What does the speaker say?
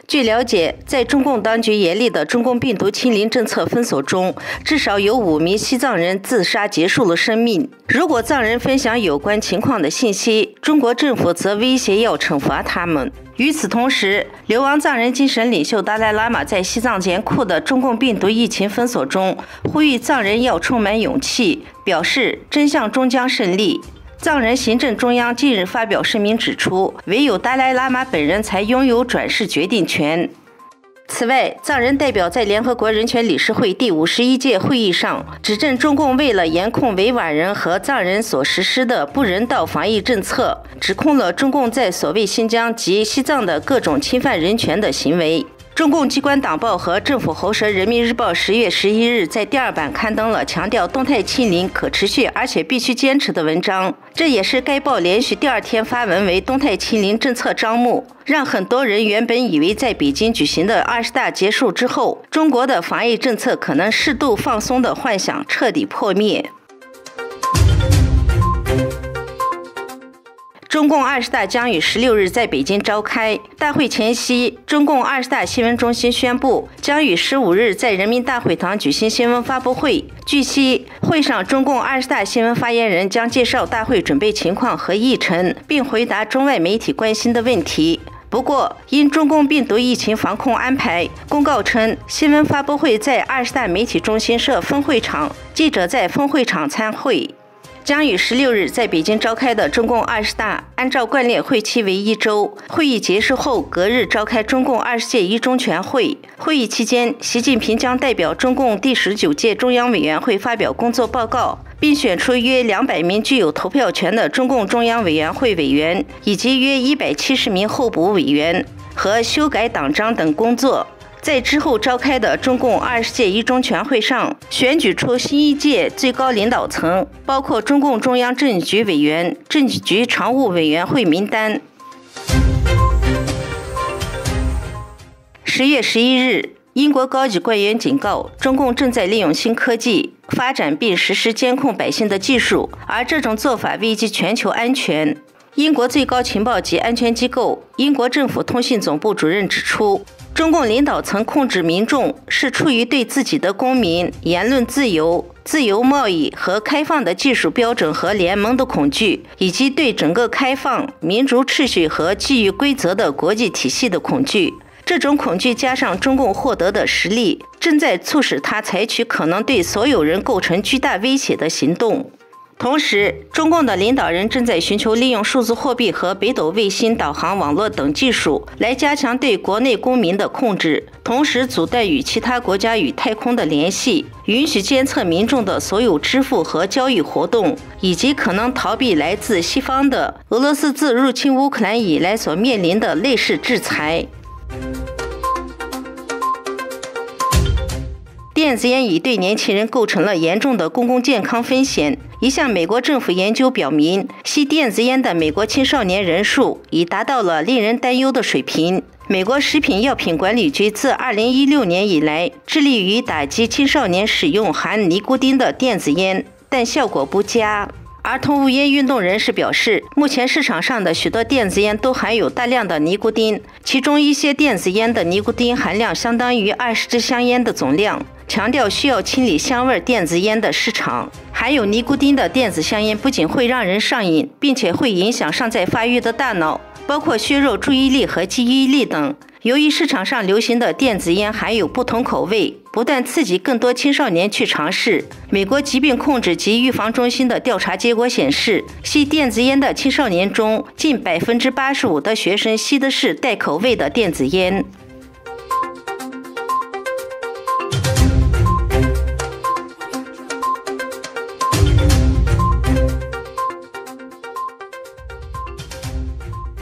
据了解，在中共当局严厉的中共病毒清零政策封锁中，至少有5名西藏人自杀结束了生命。如果藏人分享有关情况的信息，中国政府则威胁要惩罚他们。与此同时，流亡藏人精神领袖达赖喇嘛在西藏严酷的中共病毒疫情封锁中，呼吁藏人要充满勇气，表示真相终将胜利。藏人行政中央近日发表声明指出，唯有达赖喇嘛本人才拥有转世决定权。此外，藏人代表在联合国人权理事会第51届会议上指证中共为了严控维吾尔人和藏人所实施的不人道防疫政策，指控了中共在所谓新疆及西藏的各种侵犯人权的行为。中共机关党报和政府喉舌《人民日报》10月11日在第2版刊登了强调动态清零可持续而且必须坚持的文章，这也是该报连续第2天发文为动态清零政策招募，让很多人原本以为在北京举行的20大结束之后，中国的防疫政策可能适度放松的幻想彻底破灭。中共20大将于16日在北京召开。大会前夕，中共20大新闻中心宣布，将于15日在人民大会堂举行新闻发布会。据悉，会上中共20大新闻发言人将介绍大会准备情况和议程，并回答中外媒体关心的问题。不过，因中共病毒疫情防控安排，公告称新闻发布会在20大媒体中心设分会场，记者在分会场参会。将于16日在北京召开的中共20大，按照惯例会期为1周。会议结束后，隔日召开中共20届一中全会。会议期间，习近平将代表中共第19届中央委员会发表工作报告，并选出约200名具有投票权的中共中央委员会委员，以及约170名候补委员和修改党章等工作。在之后召开的中共20届一中全会上，选举出新一届最高领导层，包括中共中央政治局委员、政治局常务委员会名单。10月11日，英国高级官员警告，中共正在利用新科技发展并实施监控百姓的技术，而这种做法危及全球安全。英国最高情报及安全机构英国政府通信总部主任指出，中共领导层控制民众是出于对自己的公民、言论自由、自由贸易和开放的技术标准和联盟的恐惧，以及对整个开放、民主秩序和基于规则的国际体系的恐惧。这种恐惧加上中共获得的实力，正在促使他采取可能对所有人构成巨大威胁的行动。同时，中共的领导人正在寻求利用数字货币和北斗卫星导航网络等技术来加强对国内公民的控制，同时阻断与其他国家与太空的联系，允许监测民众的所有支付和交易活动，以及可能逃避来自西方的俄罗斯自入侵乌克兰以来所面临的类似制裁。电子烟已对年轻人构成了严重的公共健康风险。一项美国政府研究表明，吸电子烟的美国青少年人数已达到了令人担忧的水平。美国食品药品管理局自2016年以来致力于打击青少年使用含尼古丁的电子烟，但效果不佳。儿童无烟运动人士表示，目前市场上的许多电子烟都含有大量的尼古丁，其中一些电子烟的尼古丁含量相当于20支香烟的总量，强调需要清理香味电子烟的市场。含有尼古丁的电子香烟不仅会让人上瘾，并且会影响尚在发育的大脑，包括削弱注意力和记忆力等。由于市场上流行的电子烟含有不同口味，不断刺激更多青少年去尝试。美国疾病控制及预防中心的调查结果显示，吸电子烟的青少年中，近85%的学生吸的是带口味的电子烟。